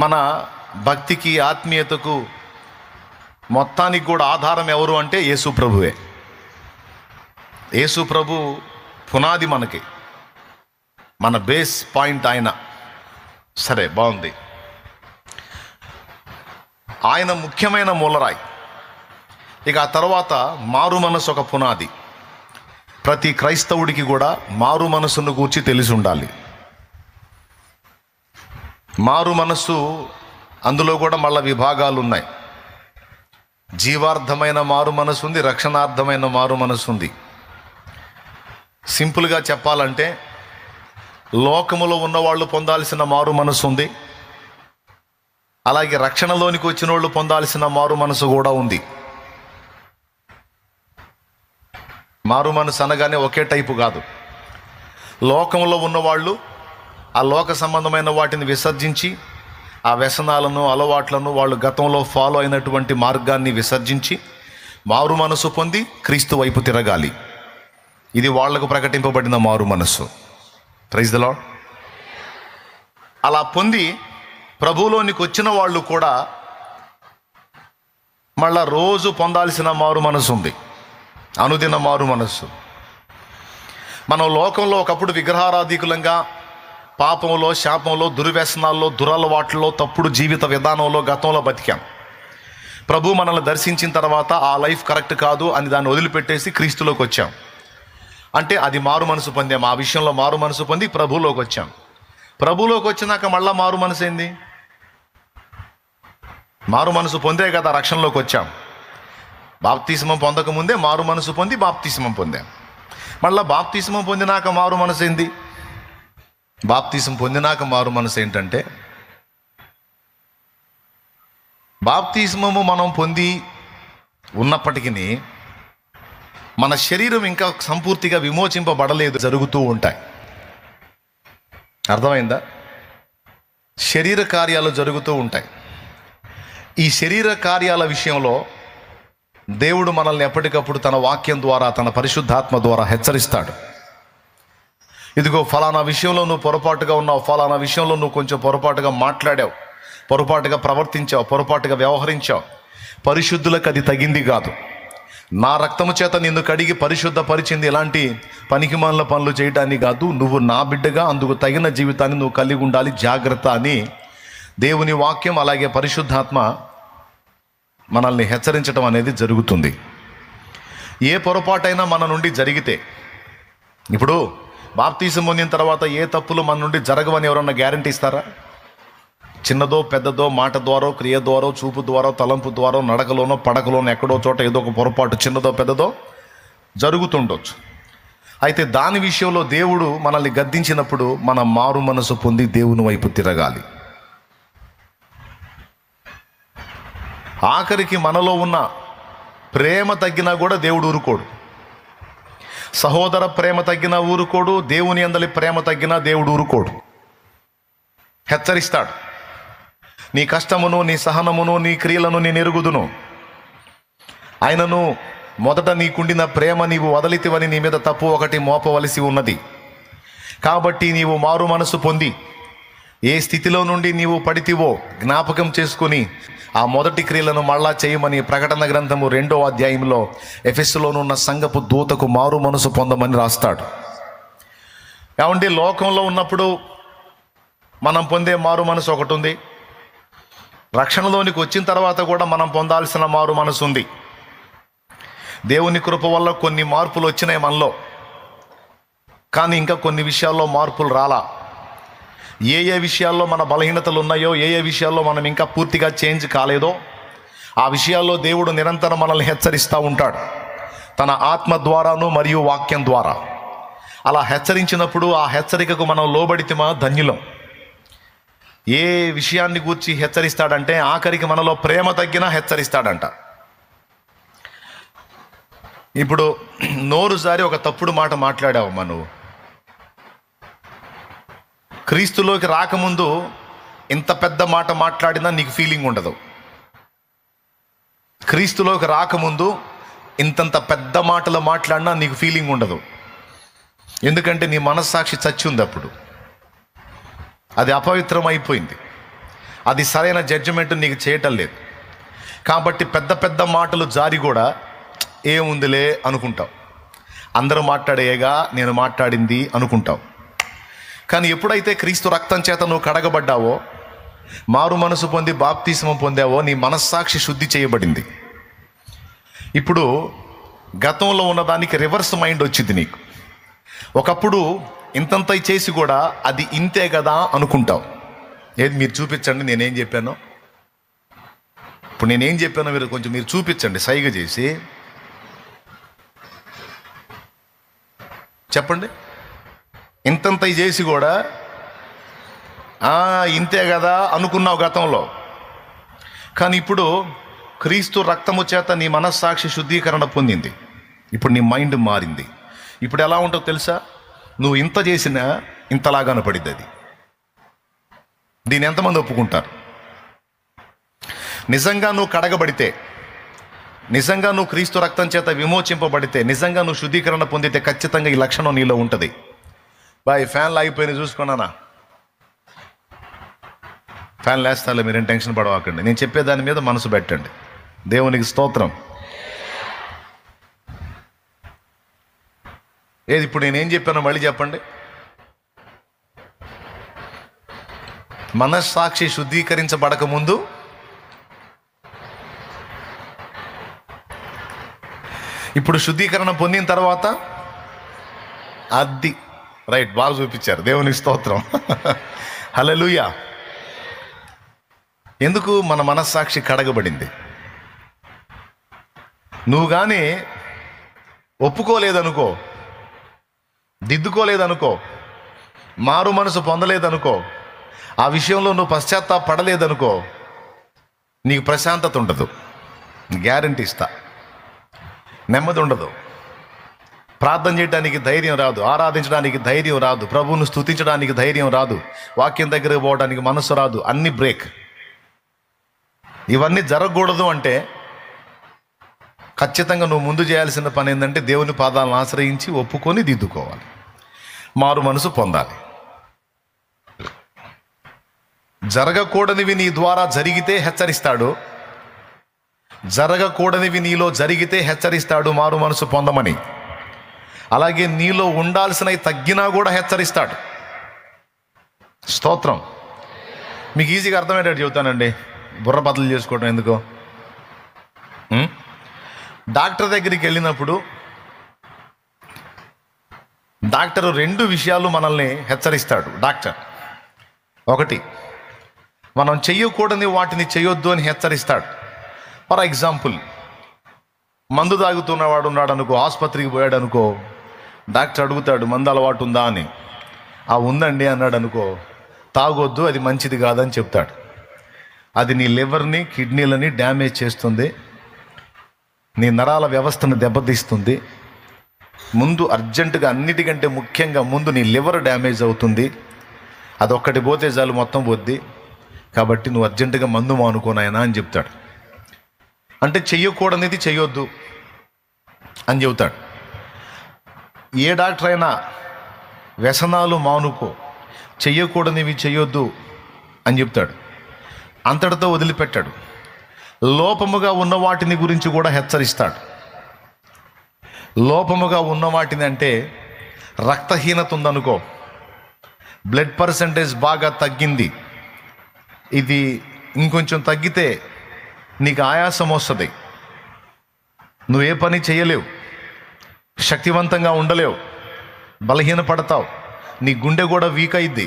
మన భక్తికి, ఆత్మీయతకు మొత్తానికి కూడా ఆధారం ఎవరు అంటే యేసు ప్రభువే. యేసు ప్రభు పునాది, మనకి మన బేస్ పాయింట్ ఆయన. సరే, బాగుంది. ఆయన ముఖ్యమైన మూలరాయి. ఇక ఆ తర్వాత మారు మనసు ఒక పునాది. ప్రతి క్రైస్తవుడికి కూడా మారు మనసును గూర్చి తెలిసి ఉండాలి. మారు మనస్సు, అందులో కూడా మళ్ళీ విభాగాలు ఉన్నాయి. జీవార్థమైన మారు మనసు ఉంది, రక్షణార్థమైన మారు మనసు ఉంది. సింపుల్గా చెప్పాలంటే లోకములో ఉన్నవాళ్ళు పొందాల్సిన మారు మనసు ఉంది, అలాగే రక్షణలోనికి వచ్చిన వాళ్ళు పొందాల్సిన మారు మనసు కూడా ఉంది. మారు మనసు అనగానే ఒకే టైపు కాదు. లోకంలో ఉన్నవాళ్ళు ఆ లోక సంబంధమైన వాటిని విసర్జించి, ఆ వ్యసనాలను, అలవాట్లను, వాళ్ళు గతంలో ఫాలో అయినటువంటి మార్గాన్ని విసర్జించి మారు మనసు పొంది క్రీస్తు వైపు తిరగాలి. ఇది వాళ్లకు ప్రకటింపబడిన మారు మనసు. Praise the Lord. అలా పొంది ప్రభువులోనికి వచ్చిన వాళ్ళు కూడా మళ్ళా రోజు పొందాల్సిన మారు మనసు ఉంది, అనుదిన మారు మనస్సు. మనం లోకంలో ఒకప్పుడు విగ్రహారాధికులంగా పాపంలో, శాపంలో, దుర్వ్యసనాల్లో, దురలవాట్లలో, తప్పుడు జీవిత విధానంలో గతంలో బతికాం. ప్రభు మనల్ని దర్శించిన తర్వాత ఆ లైఫ్ కరెక్ట్ కాదు అని దాన్ని వదిలిపెట్టేసి క్రీస్తులోకి వచ్చాం. అంటే అది మారు మనసు పొందాం. ఆ విషయంలో మారు మనసు పొంది ప్రభువులోకి వచ్చాం. ప్రభువులోకి వచ్చినాక మళ్ళా మారు మనసు ఏంది? మారు మనసు పొందే కదా రక్షణలోకి వచ్చాం. బాప్తిస్మం పొందకముందే మారు మనసు పొంది బాప్తిస్మం పొందాం. మళ్ళీ బాప్తిస్మం పొందినాక మారు మనసు ఏంది? బాప్తిస్మం పొందినాక మారు మనసు ఏంటంటే, బాప్తిస్మము మనం పొంది ఉన్నప్పటికీ మన శరీరం ఇంకా సంపూర్తిగా విమోచింపబడలేదు, జరుగుతూ ఉంటాయి. అర్థమైందా? శరీర కార్యాలు జరుగుతూ ఉంటాయి. ఈ శరీర కార్యాల విషయంలో దేవుడు మనల్ని ఎప్పటికప్పుడు తన వాక్యం ద్వారా, తన పరిశుద్ధాత్మ ద్వారా హెచ్చరిస్తాడు. ఇదిగో ఫలానా విషయంలో నువ్వు పొరపాటుగా ఉన్నావు, ఫలానా విషయంలో నువ్వు కొంచెం పొరపాటుగా మాట్లాడావు, పొరపాటుగా ప్రవర్తించావు, పొరపాటుగా వ్యవహరించావు, పరిశుద్ధులకు అది తగింది కాదు. నా రక్తము చేత నిన్ను కడిగి పరిశుద్ధపరిచింది ఎలాంటి పనికిమాలిన పనులు చేయడానికి కాదు, నువ్వు నా బిడ్డగా, అందుకు తగిన జీవితాన్ని నువ్వు కలిగి ఉండాలి, జాగ్రత్త అని దేవుని వాక్యం, అలాగే పరిశుద్ధాత్మ మనల్ని హెచ్చరించడం అనేది జరుగుతుంది. ఏ పొరపాటైనా మన నుండి జరిగితే, ఇప్పుడు బాప్తీసం పొందిన తర్వాత ఏ తప్పులు మన నుండి జరగవని ఎవరన్నా గ్యారంటీ ఇస్తారా? చిన్నదో పెద్దదో, మాట ద్వారా, క్రియ ద్వారా, చూపు ద్వారా, తలంపు ద్వారా, నడకలోనో పడకలోనో ఎక్కడో చోట ఏదో ఒక పొరపాటు చిన్నదో పెద్దదో జరుగుతుండొచ్చు. అయితే దాని విషయంలో దేవుడు మనల్ని గద్దించినప్పుడు మన మారు మనసు పొంది దేవుని వైపు తిరగాలి. ఆఖరికి మనలో ఉన్న ప్రేమ తగ్గినా కూడా దేవుడు ఊరుకోడు. సహోదర ప్రేమ తగ్గినా ఊరుకోడు, దేవుని యందలి ప్రేమ తగ్గినా దేవుడు ఊరుకోడు. హెచ్చరిస్తాడు. నీ కష్టమును, నీ సహనమును, నీ క్రియలను నేను ఎరుగుదును. ఆయనను మొదట నీకుండిన ప్రేమ నీవు వదలితివని నీ మీద తప్పు ఒకటి మోపవలసి ఉన్నది. కాబట్టి నీవు మారు మనసు పొంది ఏ స్థితిలో నుండి నీవు పడితివో జ్ఞాపకం చేసుకుని ఆ మొదటి క్రియలను మళ్ళా చేయమని ప్రకటన గ్రంథము 2వ అధ్యాయంలో ఎఫెసులోనున్న సంఘపు దూతకు మారు మనసు పొందమని రాస్తాడు. ఏమంటే లోకంలో ఉన్నప్పుడు మనం పొందే మారు మనసు ఒకటి ఉంది, రక్షణలోనికి వచ్చిన తర్వాత కూడా మనం పొందాల్సిన మారు మనసు ఉంది. దేవుని కృప వల్ల కొన్ని మార్పులు వచ్చినాయి మనలో, కానీ ఇంకా కొన్ని విషయాల్లో మార్పులు రాలా. ఏ ఏ విషయాల్లో మన బలహీనతలు ఉన్నాయో, ఏ ఏ విషయాల్లో మనం ఇంకా పూర్తిగా చేంజ్ కాలేదో, ఆ విషయాల్లో దేవుడు నిరంతరం మనల్ని హెచ్చరిస్తూ ఉంటాడు, తన ఆత్మ ద్వారాను మరియు వాక్యం ద్వారా. అలా హెచ్చరించినప్పుడు ఆ హెచ్చరికకు మనం లోబడితేమా ధన్యులం. ఏ విషయాన్ని గూర్చి హెచ్చరిస్తాడంటే, ఆఖరికి మనలో ప్రేమ తగ్గినా హెచ్చరిస్తాడంట. ఇప్పుడు నోరు జారి ఒక తప్పుడు మాట మాట్లాడావమ్మా, నువ్వు క్రీస్తులోకి రాకముందు ఇంత పెద్ద మాట మాట్లాడినా నీకు ఫీలింగ్ ఉండదు. క్రీస్తులోకి రాకముందు ఇంతంత పెద్ద మాటలు మాట్లాడినా నీకు ఫీలింగ్ ఉండదు. ఎందుకంటే నీ మనస్సాక్షి చచ్చి ఉంది, అప్పుడు అది అపవిత్రం అయిపోయింది. అది సరైన జడ్జిమెంట్ నీకు చేయటం లేదు. కాబట్టి పెద్ద పెద్ద మాటలు జారి కూడా ఏముందిలే అనుకుంటావు. అందరూ మాట్లాడేగా నేను మాట్లాడింది అనుకుంటావు. కానీ ఎప్పుడైతే క్రీస్తు రక్తం చేత నువ్వు కడగబడ్డావో, మారు మనసు పొంది బాప్తిస్మం పొందావో, నీ మనస్సాక్షి శుద్ధి చేయబడింది. ఇప్పుడు గతంలో ఉన్నదానికి రివర్స్ మైండ్ వచ్చింది నీకు. ఒకప్పుడు ఇంతంత చేసి కూడా అది ఇంతే కదా అనుకుంటావు. ఏది మీరు చూపించండి నేనేం చెప్పానో. ఇప్పుడు నేనేం చెప్పానో మీరు కొంచెం మీరు చూపించండి, సైగ చేసి చెప్పండి. ఇంతంత చేసి కూడా ఇంతే కదా అనుకున్నావు గతంలో. కానీ ఇప్పుడు క్రీస్తు రక్తము చేత నీ మనస్సాక్షి శుద్ధీకరణ పొందింది. ఇప్పుడు నీ మైండ్ మారింది. ఇప్పుడు ఎలా ఉంటుందో తెలుసా? నువ్వు ఇంత చేసినా ఇంతలాగానే పడిద్ది అది. దీన్ని ఎంతమంది ఒప్పుకుంటారు? నిజంగా నువ్వు కడగబడితే, నిజంగా నువ్వు క్రీస్తు రక్తం చేత విమోచింపబడితే, నిజంగా నువ్వు శుద్ధీకరణ పొందితే ఖచ్చితంగా ఈ లక్షణం నీలో ఉంటుంది. బాయ్ ఫ్యాన్లు ఆగిపోయినాయి చూసుకున్నానా? ఫ్యాన్ లేస్తాలే, మీరేం టెన్షన్ పడవాకండి. నేను చెప్పేదాని మీద మనసు పెట్టండి. దేవునికి స్తోత్రం. ఏది ఇప్పుడు నేనేం చెప్పానో మళ్ళీ చెప్పండి. మనస్సాక్షి శుద్ధీకరించబడక ముందు ఇప్పుడు శుద్ధీకరణ పొందిన తర్వాత అది రైట్, బాగా చూపించారు. దేవునికి స్తోత్రం. హల్లెలూయా. ఎందుకు? మన మనస్సాక్షి కడగబడింది. నువ్వు కానీ ఒప్పుకోలేదనుకో, దిద్దుకోలేదనుకో, మారు మనసు పొందలేదనుకో, ఆ విషయంలో నువ్వు పశ్చాత్తాపడలేదనుకో, నీకు ప్రశాంతత ఉండదు. గ్యారంటీ ఇస్తా. నెమ్మది ఉండదు. ప్రార్థన చేయడానికి ధైర్యం రాదు, ఆరాధించడానికి ధైర్యం రాదు, ప్రభువును స్తుతించడానికి ధైర్యం రాదు, వాక్యం దగ్గరకు పోవడానికి మనసు రాదు. అన్ని బ్రేక్. ఇవన్నీ జరగకూడదు అంటే ఖచ్చితంగా నువ్వు ముందు చేయాల్సిన పని ఏంటంటే దేవుని పాదాలను ఆశ్రయించి ఒప్పుకొని దిద్దుకోవాలి, మారు మనసు పొందాలి. జరగకూడనివి నీ ద్వారా జరిగితే హెచ్చరిస్తాడు, జరగకూడనివి నీలో జరిగితే హెచ్చరిస్తాడు మారు మనసు పొందమని. అలాగే నీలో ఉండాల్సినవి తగ్గినా కూడా హెచ్చరిస్తాడు. స్తోత్రం. మీకు ఈజీగా అర్థమయ్యేటట్టు చెబుతానండి, బుర్ర బదులు చేసుకోవడం ఎందుకో. డాక్టర్ దగ్గరికి వెళ్ళినప్పుడు డాక్టరు 2 విషయాలు మనల్ని హెచ్చరిస్తాడు. డాక్టర్ ఒకటి, మనం చెయ్యకూడని వాటిని చేయొద్దు అని హెచ్చరిస్తాడు. ఫర్ ఎగ్జాంపుల్, మందు తాగుతున్నవాడు ఉన్నాడు అనుకో, ఆసుపత్రికి పోయాడు అనుకో, డాక్టర్ అడుగుతాడు మందు అలవాటు ఉందా అని. ఉందండి అన్నాడు అనుకో, తాగొద్దు, అది మంచిది కాదని చెప్తాడు. అది నీ లివర్ని, కిడ్నీలని డ్యామేజ్ చేస్తుంది, నీ నరాల వ్యవస్థను దెబ్బతీస్తుంది. ముందు అర్జెంటుగా, అన్నిటికంటే ముఖ్యంగా ముందు నీ లివర్ డ్యామేజ్ అవుతుంది. అదొక్కటి పోతే చాలు మొత్తం పోద్ది. కాబట్టి నువ్వు అర్జెంటుగా మందు మానుకోనాయనా అని చెప్తాడు. అంటే చెయ్యకూడనిది చెయ్యొద్దు అని చెబుతాడు. ఏ డాక్టర్ అయినా వ్యసనాలు మానుకో, చెయ్యకూడనివి చెయ్యొద్దు అని చెప్తాడు. అంతటితో వదిలిపెట్టాడు. లోపముగా ఉన్న వాటిని గురించి కూడా హెచ్చరిస్తాడు. లోపముగా ఉన్న వాటిని అంటే రక్తహీనత ఉందనుకో, బ్లడ్ పర్సంటేజ్ బాగా తగ్గింది, ఇది ఇంకొంచెం తగ్గితే నీకు ఆయాసం వస్తుంది, నువ్వు ఏ పని చేయలేవు, శక్తివంతంగా ఉండలేవు, బలహీనపడతావు, నీ గుండె కూడా వీక్ అయింది,